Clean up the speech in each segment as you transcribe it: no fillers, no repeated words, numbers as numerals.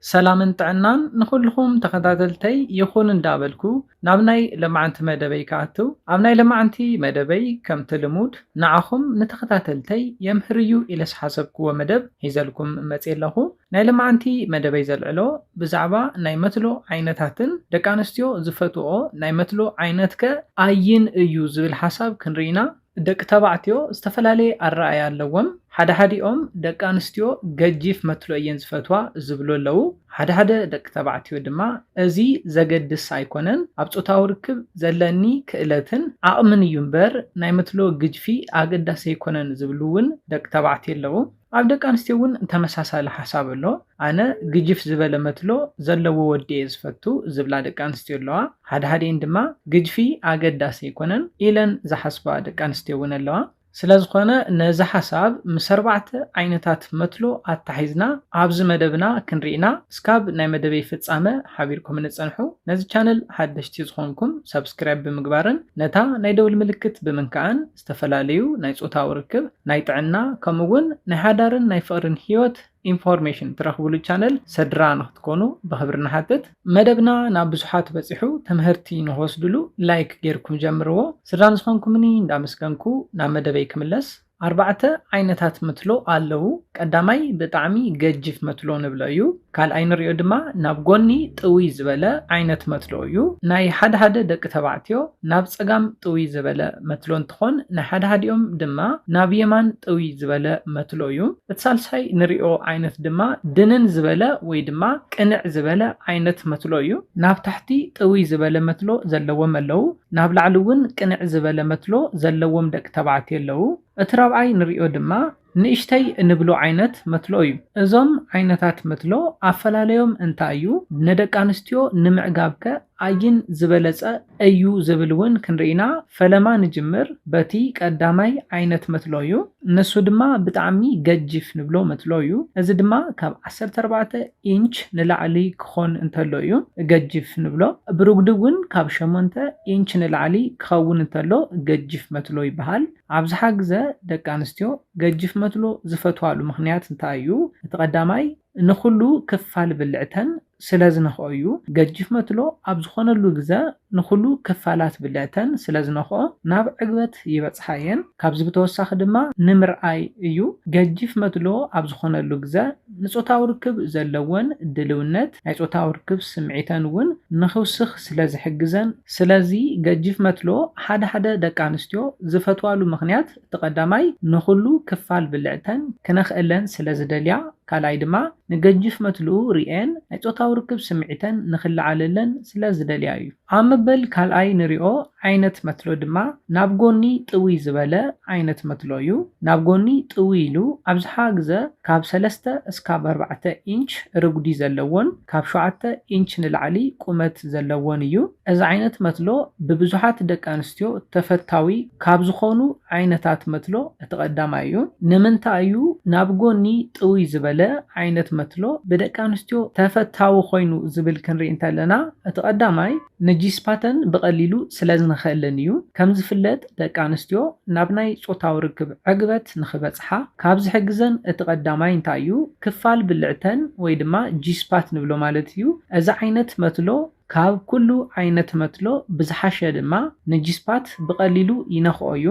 ሰላምን ጥዕናን ንኩልኩም ተኸታተልተይ ይኹን እንዳበልኩ ናብ ናይ ለማዓንቲ መደበይ ከኣትው ኣብ ናይ ለማዓንቲ መደበይ ከምቲ ልሙድ ንዓኹም ንተኸታተልተይ የምህርዩ ኢለ ዝሓሰብክዎ መደብ ሒዘልኩም መፅእ ኣለኹ። ናይ ለማዓንቲ መደበይ ዘልዕሎ ብዛዕባ ናይ መትሎ ዓይነታትን ደቂ ኣንስትዮ ዝፈትዎ ናይ መትሎ ዓይነት ከ ኣይን እዩ ዝብል ሓሳብ ክንርኢና ደቂ ተባዕትዮ ዝተፈላለየ ኣረኣእያ ኣለዎም። ሓደ ሓዲኦም ደቂ ኣንስትዮ ገጂፍ መትሎ እየን ዝፈትዋ ዝብሉ ኣለዉ። ሓደ ደቂ ተባዕትዮ ድማ እዚ ዘገድስ ኣይኮነን ኣብ ፆታዊ ርክብ ዘለኒ ክእለትን ዓቕምን እዩ እምበር ናይ መትሎ ግጅፊ ኣገዳሲ ኣይኮነን ዝብሉ እውን ደቂ ተባዕትዮ ኣለዉ። ኣብ ደቂ ኣንስትዮ እውን ተመሳሳሊ ሓሳብ ኣሎ። ኣነ ግጅፍ ዝበለ መትሎ ዘለዎ ወዲ እየ ዝፈቱ ዝብላ ደቂ ኣንስትዮ ኣለዋ። ሓደሓዲአን ድማ ግጅፊ ኣገዳሲ ኣይኮነን ኢለን ዝሓስባ ደቂ ኣንስትዮ እውን ኣለዋ። ስለዝኾነ ነዚ ሓሳብ ምስ 4 ዓይነታት መትሎ ኣታሒዝና ኣብዚ መደብና ክንርኢና እስካብ ናይ መደበይ ፍጻመ ሓቢርኩም ንጸንሑ። ነዚ ቻነል ሓደሽቲ ዝኾንኩም ሰብስክራይብ ብምግባርን ነታ ናይ ደውል ምልክት ብምንካእን ዝተፈላለዩ ናይ ፆታዊ ርክብ ናይ ጥዕና ከምኡውን ናይ ሓዳርን ናይ ፍቕርን ህይወት ኢንፎርሜሽን ትረኽብሉ ቻነል ሰድራ ንኽትኮኑ ብኽብሪ ንሓትት። መደብና ናብ ብዙሓት በፂሑ ትምህርቲ ንኽወስድሉ ላይክ ጌርኩም ጀምርዎ። ስድራ ንዝኾንኩምኒ እንዳመስገንኩ ናብ መደበይ ክምለስ። 4 ዓይነታት መትሎ ኣለዉ። ቀዳማይ ብጣዕሚ ገጅፍ መትሎ ንብሎ እዩ። ካልኣይ ንሪኦ ድማ ናብ ጎኒ ጥውይ ዝበለ ዓይነት መትሎ እዩ። ናይ ሓደ ደቂ ተባዕትዮ ናብ ፀጋም ጥውይ ዝበለ መትሎ እንትኾን ናይ ሓዲኦም ድማ ናብ የማን ጥውይ ዝበለ መትሎ እዩ። እቲ ሳልሳይ ንሪኦ ዓይነት ድማ ድንን ዝበለ ወይ ድማ ቅንዕ ዝበለ ዓይነት መትሎ እዩ። ናብ ታሕቲ ጥውይ ዝበለ መትሎ ዘለዎም ኣለዉ። ናብ ላዕሊ እውን ቅንዕ ዝበለ መትሎ ዘለዎም ደቂ ተባዕትዮ ኣለዉ። እቲ ራብዓይ ንሪኦ ድማ ንእሽተይ እንብሎ ዓይነት መትሎ እዩ። እዞም ዓይነታት መትሎ ኣፈላለዮም እንታይ እዩ? ንደቂ ኣንስትዮ ንምዕጋብከ ኣይን ዝበለፀ እዩ ዝብል እውን ክንርኢና ፈለማ ንጅምር በቲ ቀዳማይ ዓይነት መትሎ እዩ። ንሱ ድማ ብጣዕሚ ገጅፍ ንብሎ መትሎ እዩ። እዚ ድማ ካብ 14 ኢንች ንላዕሊ ክኾን እንተሎ እዩ ገጅፍ ንብሎ። ብርግዲ እውን ካብ 8 ኢንች ንላዕሊ ክኸውን እንተሎ ገጅፍ መትሎ ይበሃል። ኣብዝሓ ግዜ ደቂ ኣንስትዮ ገጅፍ መትሎ ዝፈትዋሉ ምክንያት እንታይ እዩ? እቲ ቀዳማይ ንኩሉ ክፋል ብልዕተን ስለ ዝነኽኦ እዩ። ገጅፍ መትሎ ኣብ ዝኾነሉ ግዜ ንኩሉ ክፋላት ብልዕተን ስለ ዝነኽኦ ናብ ዕግበት ይበፅሓ እየን። ካብዚ ብተወሳኺ ድማ ንምርኣይ እዩ። ገጅፍ መትሎ ኣብ ዝኾነሉ ግዜ ንፆታዊ ርክብ ዘለወን ድልውነት ናይ ፆታዊ ርክብ ስምዒተን እውን ንክውስኽ ስለ ዝሕግዘን። ስለዚ ገጅፍ መትሎ ሓደ ደቂ ኣንስትዮ ዝፈትዋሉ ምክንያት እቲ ቀዳማይ ንኩሉ ክፋል ብልዕተን ክነኽእለን ስለ ዝደልያ፣ ካልኣይ ድማ ንገጅፍ መትሎ ሪአን ናይ ፆታዊ ርክብ ስምዒተን ንክለዓለለን ስለ ዝደልያ እዩ። ኣብ መበል ካልኣይ ንሪኦ ዓይነት መትሎ ድማ ናብ ጎኒ ጥውይ ዝበለ ዓይነት መትሎ እዩ። ናብ ጎኒ ጥውይ ኢሉ ኣብዝሓ ግዜ ካብ 3 እስካብ 4 ኢንች ርጉዲ ዘለዎን ካብ 7 ኢንች ንላዕሊ ቁመት ዘለዎን እዩ። እዚ ዓይነት መትሎ ብብዙሓት ደቂ ኣንስትዮ ተፈታዊ ካብ ዝኾኑ ዓይነታት መትሎ እቲ ቀዳማይ እዩ። ንምንታይ እዩ ናብ ጎኒ ጥውይ ዝበለ ዓይነት መትሎ ብደቂ ኣንስትዮ ተፈታዊ ኮይኑ ዝብል ክንርኢ እንተለና እቲ ቀዳማይ ንጂስፓተን ብቐሊሉ ስለ ዝንኽእለን እዩ። ከም ዝፍለጥ ደቂ ኣንስትዮ ናብ ናይ ፆታዊ ርክብ ዕግበት ንኽበፅሓ ካብ ዝሕግዘን እቲ ቀዳማይ እንታይ እዩ? ክፋል ብልዕተን ወይ ድማ ጂስፓት ንብሎ ማለት እዩ። እዚ ዓይነት መትሎ ካብ ኩሉ ዓይነት መትሎ ብዝሓሸ ድማ ንጂስፓት ብቐሊሉ ይነኽኦ እዩ።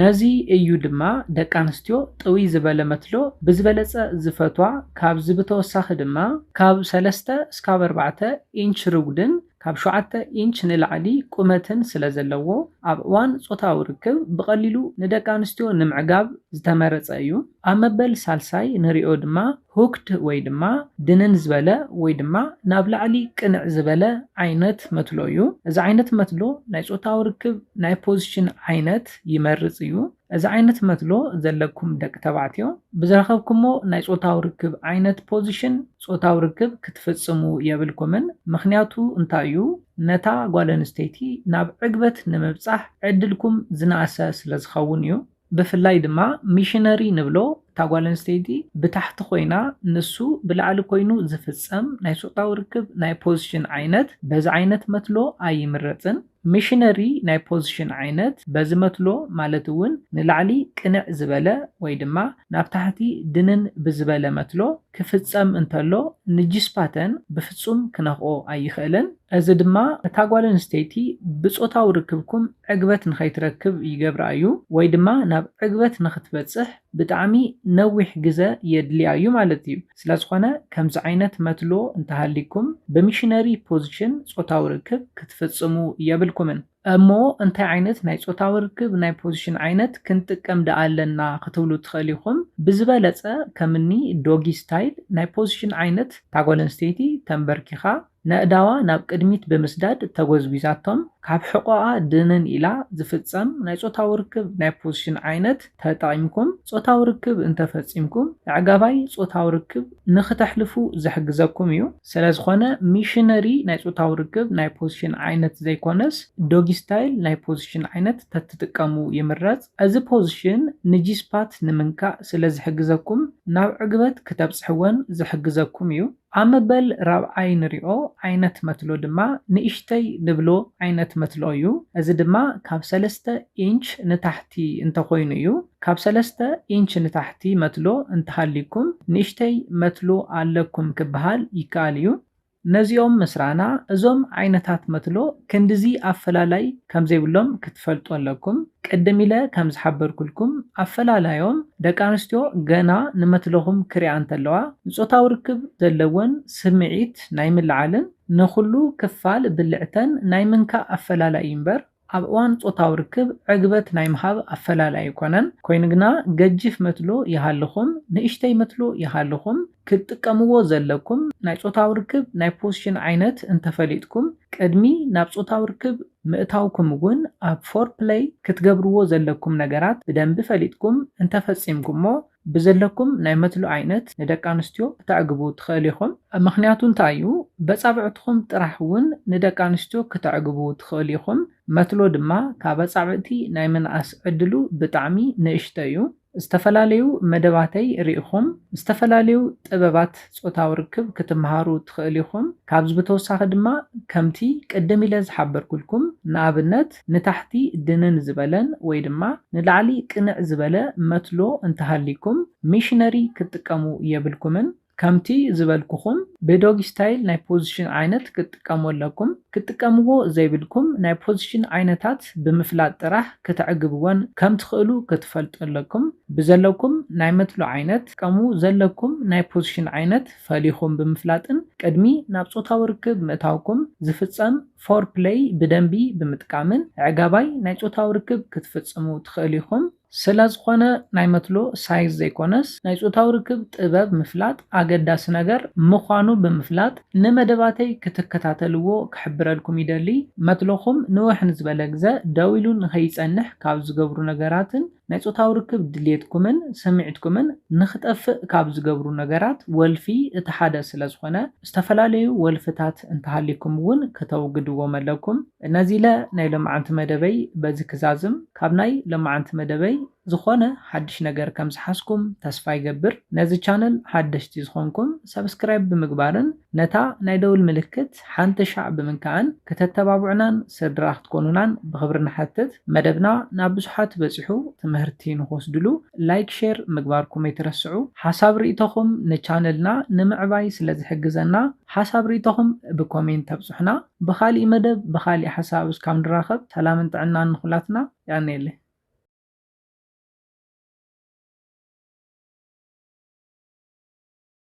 ነዚ እዩ ድማ ደቂ ኣንስትዮ ጥውይ ዝበለ መትሎ ብዝበለፀ ዝፈትዋ። ካብዚ ብተወሳኺ ድማ ካብ 3 እስካብ 4 ኢንች ርጉድን ካብ 7 ኢንች ንላዕሊ ቁመትን ስለ ዘለዎ ኣብ እዋን ፆታዊ ርክብ ብቐሊሉ ንደቂ ኣንስትዮ ንምዕጋብ ዝተመረፀ እዩ። ኣብ መበል ሳልሳይ ንሪኦ ድማ ሁክድ ወይ ድማ ድንን ዝበለ ወይ ድማ ናብ ላዕሊ ቅንዕ ዝበለ ዓይነት መትሎ እዩ። እዚ ዓይነት መትሎ ናይ ፆታዊ ርክብ ናይ ፖዚሽን ዓይነት ይመርፅ እዩ። እዚ ዓይነት መትሎ ዘለኩም ደቂ ተባዕትዮ ብዝረኸብኩሞ ናይ ፆታዊ ርክብ ዓይነት ፖዚሽን ፆታዊ ርክብ ክትፍፅሙ የብልኩምን። ምክንያቱ እንታይ እዩ? ነታ ጓል ኣንስተይቲ ናብ ዕግበት ንምብፃሕ ዕድልኩም ዝነኣሰ ስለ ዝኸውን እዩ። ብፍላይ ድማ ሚሽነሪ ንብሎ እታ ጓል ኣንስተይቲ ብታሕቲ ኮይና ንሱ ብላዕሊ ኮይኑ ዝፍፀም ናይ ፆታዊ ርክብ ናይ ፖዚሽን ዓይነት በዚ ዓይነት መትሎ ኣይምረፅን። ሚሽነሪ ናይ ፖዚሽን ዓይነት በዚ መትሎ ማለት እውን ንላዕሊ ቅንዕ ዝበለ ወይ ድማ ናብ ታሕቲ ድንን ብዝበለ መትሎ ክፍጸም እንተሎ ንጅስፓተን ብፍጹም ክነኽኦ ኣይኽእልን። እዚ ድማ እታ ጓል ኣንስተይቲ ብጾታዊ ርክብኩም ዕግበት ንኸይትረክብ ይገብራ እዩ ወይ ድማ ናብ ዕግበት ንኽትበጽሕ ብጣዕሚ ነዊሕ ግዜ የድልያ እዩ ማለት እዩ። ስለዝኾነ ከምዚ ዓይነት መትሎ እንተሃሊኩም ብሚሽነሪ ፖዚሽን ጾታዊ ርክብ ክትፍጽሙ የብልኩምን። እሞ እንታይ ዓይነት ናይ ጾታዊ ርክብ ናይ ፖዚሽን ዓይነት ክንጥቀም ደኣ ኣለና ክትብሉ ትኽእል ኢኹም። ብዝበለጸ ከምኒ ዶጊ ስታይል ናይ ፖዚሽን ዓይነት እታ ጓል ኣንስተይቲ ተንበርኪኻ ነእዳዋ ናብ ቅድሚት ብምስዳድ ተጎዝቢዛቶም ካብ ሕቆኣ ድንን ኢላ ዝፍጸም ናይ ጾታዊ ርክብ ናይ ፖዚሽን ዓይነት ተጠቒምኩም ጾታዊ ርክብ እንተፈጺምኩም ኣዕጋባይ ጾታዊ ርክብ ንኽተሕልፉ ዝሕግዘኩም እዩ። ስለዝኾነ ሚሽነሪ ናይ ጾታዊ ርክብ ናይ ፖዚሽን ዓይነት ዘይኮነስ ዶጊ ስታይል ናይ ፖዚሽን ዓይነት ተትጥቀሙ ይምረጽ። እዚ ፖዚሽን ንጂስፓት ንምንካእ ስለ ዝሕግዘኩም ናብ ዕግበት ክተብጽሕወን ዝሕግዘኩም እዩ። ኣብ መበል ራብዓይ ንሪኦ ዓይነት መትሎ ድማ ንእሽተይ ንብሎ ዓይነት መትሎ እዩ። እዚ ድማ ካብ 3 ኢንች ንታሕቲ እንተኾይኑ እዩ። ካብ 3 ኢንች ንታሕቲ መትሎ እንተሃሊኩም ንእሽተይ መትሎ ኣለኩም ክበሃል ይከኣል እዩ። ነዚኦም ምስራና እዞም ዓይነታት መትሎ ክንድዚ ኣፈላላይ ከም ዘይብሎም ክትፈልጡ ኣለኩም። ቅድም ኢለ ከም ዝሓበርኩልኩም ኣፈላላዮም ደቂ ኣንስትዮ ገና ንመትለኹም ክሪኣ እንተለዋ ንጾታዊ ርክብ ዘለወን ስምዒት ናይ ምልዓልን ንኹሉ ክፋል ብልዕተን ናይ ምንካእ ኣፈላላይ እምበር ኣብ እዋን ጾታዊ ርክብ ዕግበት ናይ ምሃብ ኣፈላላይ ኣይኮነን። ኮይኑ ግና ገጅፍ መትሎ ይሃልኹም ንእሽተይ መትሎ ይሃልኹም ክትጥቀምዎ ዘለኩም ናይ ጾታዊ ርክብ ናይ ፖዚሽን ዓይነት እንተፈሊጥኩም ቅድሚ ናብ ጾታዊ ርክብ ምእታውኩም እውን ኣብ ፎር ፕሌይ ክትገብርዎ ዘለኩም ነገራት ብደንቢ ፈሊጥኩም እንተፈጺምኩሞ ብዘለኩም ናይ መትሎ ዓይነት ንደቂ ኣንስትዮ ክተዕግቡ ትኽእል ኢኹም። ምክንያቱ እንታይ እዩ? በጻብዕትኩም ጥራሕ እውን ንደቂ ኣንስትዮ ክተዕግቡ ትኽእል ኢኹም። መትሎ ድማ ካብ ኣጻብዕቲ ናይ ምንኣስ ዕድሉ ብጣዕሚ ንእሽተ እዩ። ዝተፈላለዩ መደባተይ ርኢኹም ዝተፈላለዩ ጥበባት ጾታዊ ርክብ ክትመሃሩ ትኽእል ኢኹም። ካብዚ ብተወሳኺ ድማ ከምቲ ቅድም ኢለ ዝሓበርኩልኩም ንኣብነት ንታሕቲ ድንን ዝበለን ወይ ድማ ንላዕሊ ቅንዕ ዝበለ መትሎ እንተሃሊኩም ሚሽነሪ ክትጥቀሙ የብልኩምን። ከምቲ ዝበልኩኹም ብዶጊ ስታይል ናይ ፖዚሽን ዓይነት ክትጥቀሙ ኣለኩም። ክትጥቀምዎ ዘይብልኩም ናይ ፖዚሽን ዓይነታት ብምፍላጥ ጥራሕ ክትዕግብዎን ከም ትኽእሉ ክትፈልጡ ኣለኩም። ብዘለኩም ናይ መትሎ ዓይነት ትጥቀሙ ዘለኩም ናይ ፖዚሽን ዓይነት ፈሊኹም ብምፍላጥን ቅድሚ ናብ ጾታዊ ርክብ ምእታውኩም ዝፍጸም ፎር ፕሌይ ብደንቢ ብምጥቃምን ዕጋባይ ናይ ጾታዊ ርክብ ክትፍጽሙ ትኽእል ኢኹም። ስለዝኾነ ናይ መትሎ ሳይዝ ዘይኮነስ ናይ ጾታዊ ርክብ ጥበብ ምፍላጥ ኣገዳሲ ነገር ምዃኑ ብምፍላጥ ንመደባተይ ክትከታተልዎ ክሕብረልኩም ይደሊ። መትሎኹም ንውሕ ንዝበለ ግዜ ደው ኢሉ ንኸይጸንሕ ካብ ዝገብሩ ነገራትን ናይ ጾታዊ ርክብ ድሌትኩምን ስምዒትኩምን ንኽጠፍእ ካብ ዝገብሩ ነገራት ወልፊ እቲ ሓደ ስለዝኾነ ዝተፈላለዩ ወልፍታት እንተሃሊኩም እውን ከተውግድዎም ኣለኩም። ነዚ ኢለ ናይ ሎማዓንቲ መደበይ በዚ ክዛዝም ካብ ናይ ሎማዓንቲ መደበይ ዝኾነ ሓድሽ ነገር ከም ዝሓስኩም ተስፋ ይገብር። ነዚ ቻነል ሓደሽቲ ዝኾንኩም ሰብስክራይብ ብምግባርን ነታ ናይ ደውል ምልክት ሓንቲ ሻዕ ብምንካእን ከተተባብዑናን ስድራ ክትኮኑናን ብኽብሪ ንሓትት። መደብና ናብ ብዙሓት በፂሑ ትምህርቲ ንኽወስድሉ ላይክ ሼር ምግባርኩም ኣይትረስዑ። ሓሳብ ርእቶኹም ንቻነልና ንምዕባይ ስለ ዝሕግዘና ሓሳብ ርእቶኹም ብኮሜንት ተብፅሑና። ብኻሊእ መደብ ብኻሊእ ሓሳብ እስካብ ንራኸብ ሰላምን ጥዕናን ንኹላትና። ያኔለ